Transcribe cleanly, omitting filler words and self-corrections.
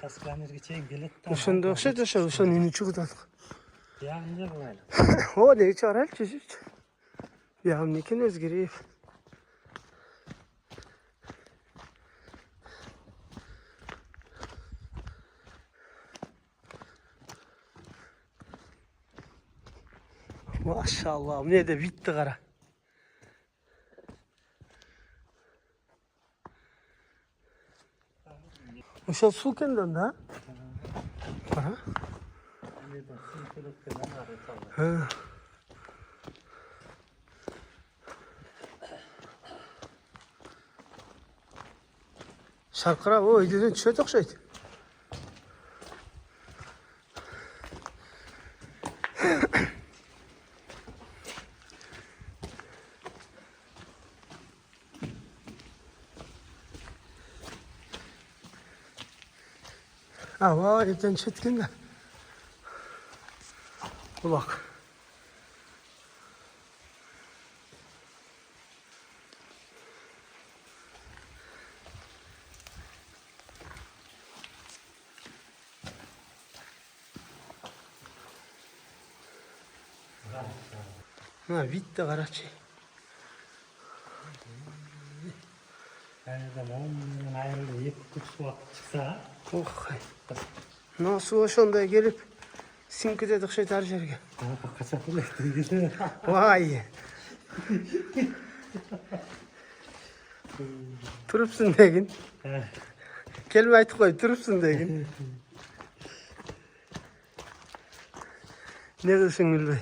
Taskanirge çeyin gelet. Ошондо окшойт ошонун үнү чыгып атат. Ягында булайлы. О, деги чыгарайлы чечип. Бuyağım eкен өзгерейп. Maşallah, ne de bitti kara. Ошол суу экен да? Кара. Шарқырап, о, үйден түшөт окшойт. Ава, үйден түшөт экен да. Булак. Ha, bitti Karaçi. Onun ayrıldı, yep kuş vakit çıksa. Oh, nasıl ошондой келип сиңкип жатат окшойт ар жерге. Kaçak buluştu. Vay. Turupsun degin. Kelime aytıp koy, turupsun degin. Ne kılsın Gülbey?